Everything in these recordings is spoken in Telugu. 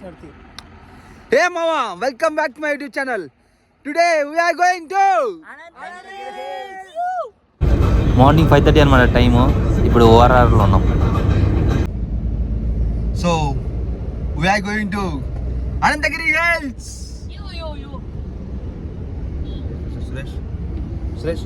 Hey mama, welcome back to my YouTube channel. Today we are going to morning 5:30 అనమాట టైము. ఇప్పుడు ఓఆర్ఆర్లో ఉన్నాం. So we are going to Anantagiri Hills. Suresh.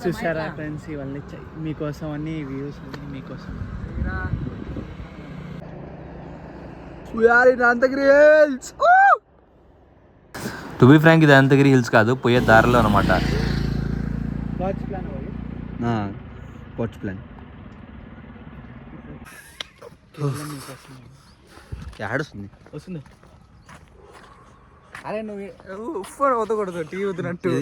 చూసారా ఫ్రెండ్స్, ఇవన్నీ మీకోసం అన్ని వ్యూస్ అన్ని మీకోసం. We are in Anantagiri Hills. To be frank, ఇది అనంతగిరి హిల్స్ కాదు, పోయే దారిలో అనమాట. వాచ్ ప్లాన్ వాచ్ ప్లాన్ వస్తుంది. అరే నువ్వు ఉప్పు వదకూడదు, టీ వద్దునట్టు.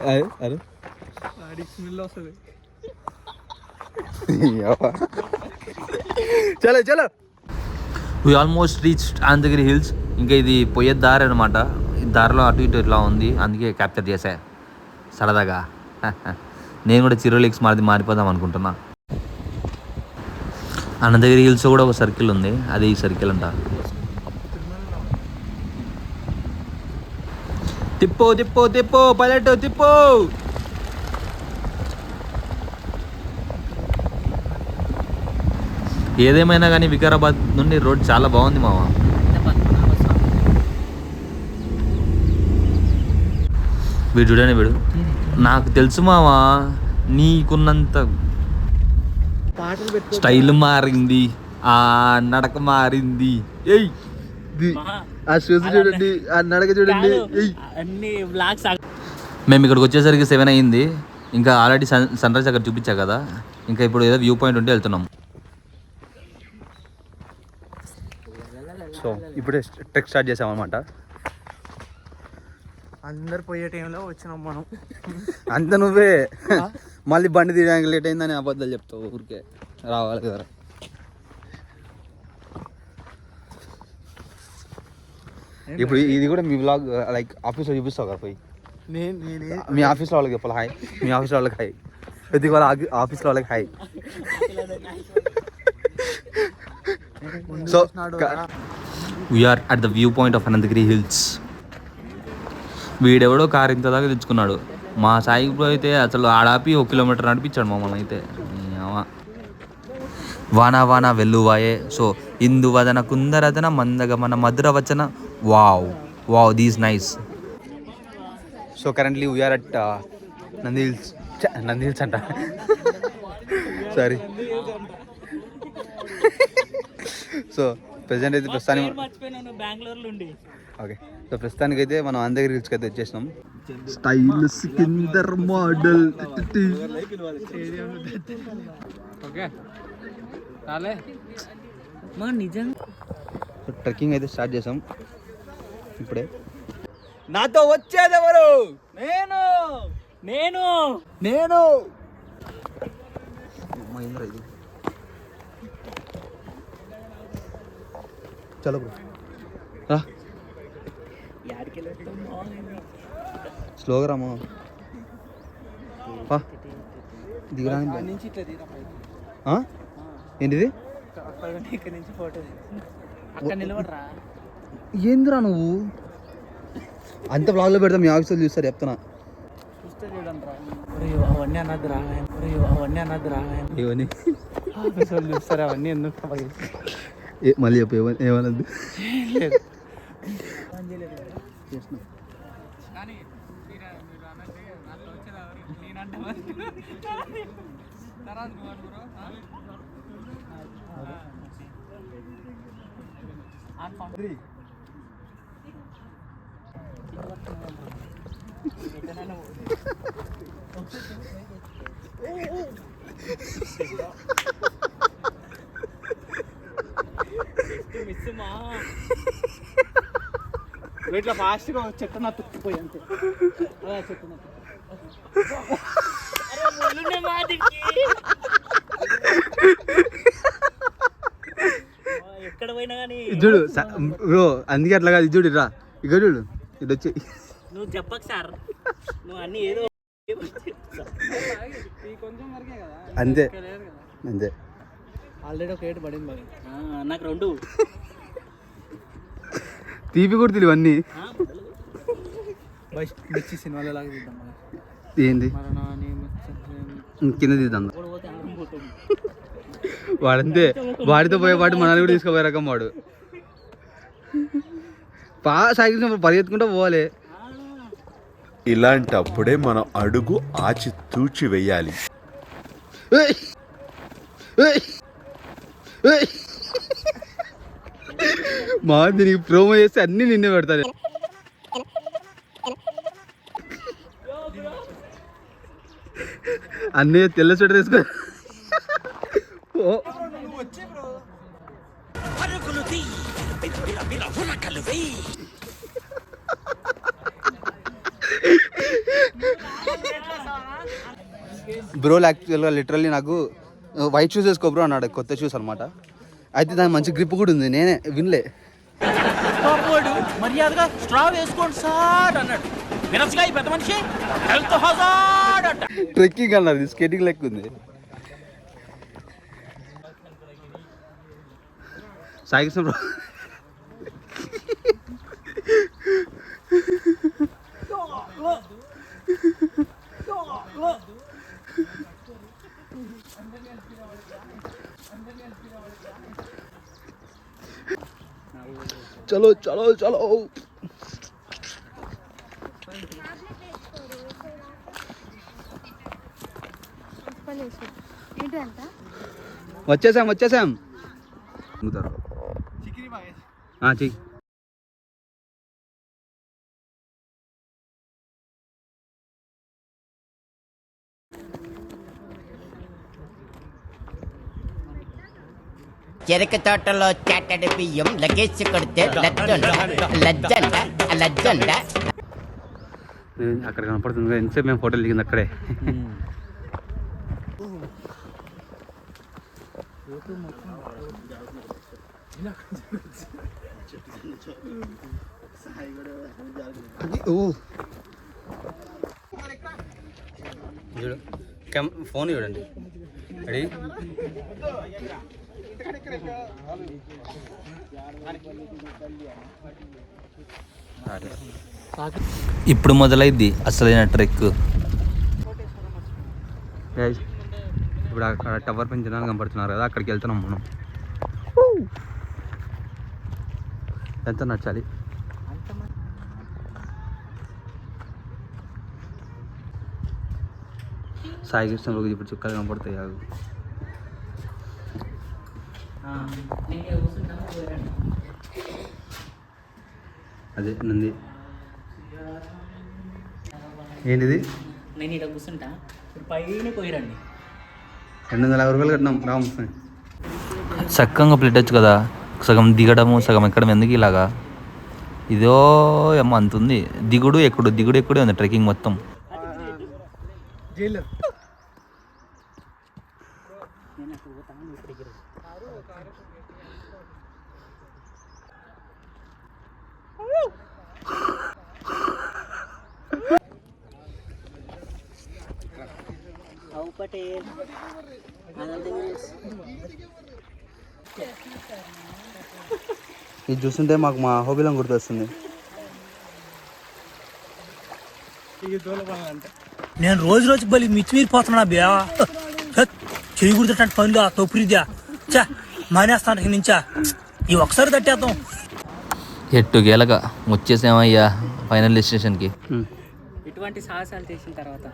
అరే స్మెల్ వస్తుంది. చలో we almost reach Anantagiri hills. ఇంకా ఇది పోయే దారి అనమాట. ఈ దారిలో అటు ఇటు ఇట్లా ఉంది, అందుకే క్యాప్చర్ చేశా సరదాగా. నేను కూడా చిరోలిక్స్ మారిపోదాం అనుకుంటున్నా. అనంతగిరి హిల్స్ కూడా ఒక సర్కిల్ ఉంది, అది ఈ సర్కిల్ అంట. తిప్పు పైలట్ తిప్పు. ఏదేమైనా కానీ వికారాబాద్ నుండి రోడ్ చాలా బాగుంది మామ. వీడు చూడని వీడు. నాకు తెలుసు మామ, నీకున్నంత స్టైల్ మారింది, ఆ నడక మారింది. ఏయ్ ఆ షూస్ చూడండి, ఆ నడక చూడండి. మేము ఇక్కడికి వచ్చేసరికి 7 అయింది. ఇంకా ఆల్రెడీ సన్ రైజ్ అక్కడ చూపించా కదా. ఇంకా ఇప్పుడు ఏదో వ్యూ పాయింట్ ఉంటే వెళ్తున్నాం. సో ఇప్పుడే ట్రెక్ స్టార్ట్ చేసామన్నమాట. అందరు పోయే టైంలో వచ్చినాం మనం. అంత నువ్వే మళ్ళీ బండి తీయడానికి లేట్ అయిందని అబద్ధాలు చెప్తావు. ఊరికే రావాలి కదా. ఇప్పుడు ఇది కూడా మీ వ్లాగ్ లైక్ ఆఫీస్లో చూపిస్తావు కదా పోయి. మీ ఆఫీస్లో వాళ్ళకి చెప్పాలి హాయ్. మీ ఆఫీస్లో వాళ్ళకి హాయ్. ప్రతి వాళ్ళ ఆఫీస్లో వాళ్ళకి hi. So we are at the view point of Anantagiri hills. వీడెవడో కారు ఇంత దాకా తెచ్చుకున్నాడు. మా సాయి అయితే అసలు ఆడాపి 1 కిలోమీటర్ నడిపించాడు మమ్మల్ని అయితే. వానా వెల్లువాయే. సో ఇందువదన కుందరదన మందగమన మధుర వచన. Wow this nice. So currently we are at Nandi hills అంట. సారీ. సో ప్రజెంట్ అయితే ఓకే. సో ప్రస్తుతానికి అయితే మనం అనంతగిరి హిల్స్కి అయితే వచ్చేసినాం. Style Sikandar model. ట్రెక్కింగ్ అయితే స్టార్ట్ చేసాం ఇప్పుడే. నాతో వచ్చేది ఎవరు? నేను ఇది చలో బ్రో రా. స్లోగా రామా. దిగురా. ఏంటిది? ఏందిరా నువ్వు అంత బ్లాగ్లో పెడతాం. మీ ఆఫీస్లో చూస్తారు చెప్తున్నా. అవన్నీ చూస్తారు. అవన్నీ ఎందుకు మళ్ళీ చెప్పు. ఏమన్నది? ఇట్లా ఫాస్ట్గా చెట్టు నా తుక్కిపోయి అంతే. చెట్టు ఎక్కడ పోయినా కానీ చూడు బ్రో. అందుకే అట్లా కాదు. చూడు రా, ఇక చూడు. ఇది వచ్చి నువ్వు చెప్పకు సార్, నువ్వు అన్ని ఏదో అంతే అంతే. ఆల్రెడీ ఒక ఏడు పడింది మరి. నాకు 2 తీపి కూడా తెలివి అన్నీ. మిర్చి సినిమాలో లాగా చూద్దాం. ఏంది కింద తీద్దాం. వాడంతే, వాడితో పోయే పాటు మనల్ని కూడా తీసుకోపోయే రకం వాడు. సాగిన పరిగెత్తుకుంటూ పోవాలి. ఇలాంటప్పుడే మనం అడుగు ఆచి తూచి వెయ్యాలి. మా దీనికి ప్రోమో చేస్తే అన్ని నిన్నే పెడతారు. అన్నీ తెల్ల స్వెటర్ వేసుకో. బ్రో యాక్చువల్గా లిటరల్లీ నాకు వైట్ షూస్ వేసుకో బ్రో అన్నాడు, కొత్త షూస్ అనమాట. అయితే దానికి మంచి గ్రిప్ కూడా ఉంది, నేనే వినలే. మర్యాదగా స్ట్రా వేసుకోండి సార్ అన్నాడు. వినొచ్చుగా ఈ పెద్ద మనిషి, హెల్త్ హజార్డ్ అంట. ట్రెక్కింగ్ అన్నారు, స్కేటింగ్ లెక్క ఉంది. సాగిస్తాం బ్రో. చలో చలో చలో. వచ్చేసాం వచ్చేసాం. చెయ్యి. చెరుకు తోటలో చాటడి బియ్యం లగేసి కొడితే లజ్జండ. అక్కడ కనపడుతుంది కదా, ఎంతసేపు మేము ఫోటోలు దిగింది అక్కడే. చూడు ఫోన్ చూడండి. రెడీ? ఇప్పుడు మొదలైద్ది అసలైన ట్రెక్. ఇప్పుడు అక్కడ టవర్ పైన జనాలు కనపడుతున్నారు కదా, అక్కడికి వెళ్తున్నాం మనం. ఎంత నచ్చాలి. సాయి కృష్ణ ఇప్పుడు చుక్కలు కనపడతాయి. అదే నంది. ఏంటిది? నేను ఇక్కడ కూర్చుంటా, పైన పోయిరండి. 250 రూపాయలు కట్టినాం రామస్వామి. చక్కగా ప్లేటొచ్చు కదా, సగం దిగడము సగం ఎక్కడం ఎందుకు ఇలాగా? ఇదో ఏమో అంతుంది. దిగుడు ఎక్కుడే ఉంది ట్రెక్కింగ్ మొత్తం. ఇది చూస్తుంటే మాకు మా హోబీలం గుర్తొస్తుంది. నేను రోజుకి బలి మిచ్చిమీరిపోతున్నా బ్యా. చేయకూడదు పనులు తొప్పురిద్యా చా మానేస్తాను నుంచా. ఈ ఒకసారి తట్టేద్దాం. ఎట్టుగేలగా వచ్చేసామయ్యా ఫైనల్ డెస్టినేషన్కి. ఇటువంటి సాహసాలు చేసిన తర్వాత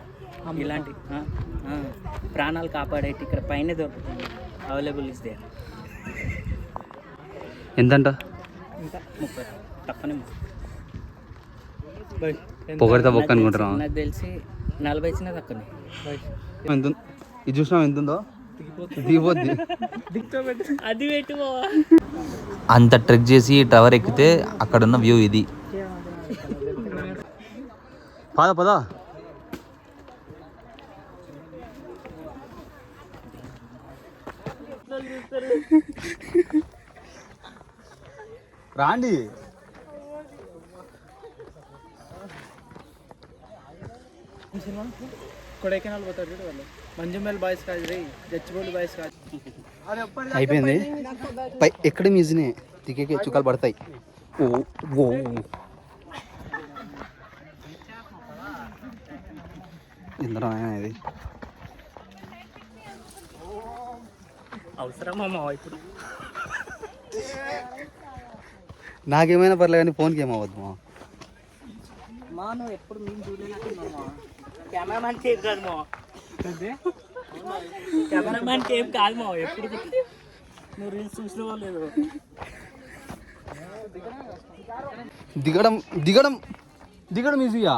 ఇలాంటి ప్రాణాలు కాపాడేటి ఇక్కడ పైన దొరుకుతుంది. Available is there. ఎంతంట? ఇంకా 30 తప్పనే. పొగడితే బొక్క అనుకుంటున్నాం. నాకు తెలిసి 40 ఇచ్చినా తక్కువనే. ఎంత ఇది చూసినాం, ఎంత ఉందో దిగిపోద్ది. అది పెట్టు. అంత ట్రెక్ చేసి టవర్ ఎక్కితే అక్కడున్న వ్యూ ఇది. పదా రాండి. కొడైకెనాల్ పోతారు చూడు వాళ్ళు. మంజుమేల్ బాయ్స్ కాదు రే, గచ్చిబౌలి బాయ్స్ కాదు. అయిపోయింది ఎక్కడ మ్యూజినే దిగే చుక్కలు పడతాయి. ఓ ఓ ఇందులో ఇది అవసరమా మావ ఇప్పుడు? నాకేమైనా పర్లేదు కానీ ఫోన్కి ఏమవ్వద్దు మా. మా నువ్వు ఎప్పుడు మేము చూడలేదు. కెమెరామ్యాన్ టేప్ కాదు మా, కెమెరామ్యాన్ టేప్ కాదు మా. ఎప్పుడు నువ్వు రీల్స్ చూసినావో లేదు. దిగడం దిగడం దిగడం ఈజీయా?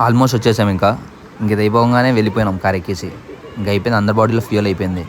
ఆల్మోస్ట్ వచ్చేసాం. ఇంకా ఇది అయిపోగానే వెళ్ళిపోయినాం కార్ ఎక్కేసి. ఇంకా అయిపోయింది, అందరి బాడీలో ఫ్యూయల్ అయిపోయింది.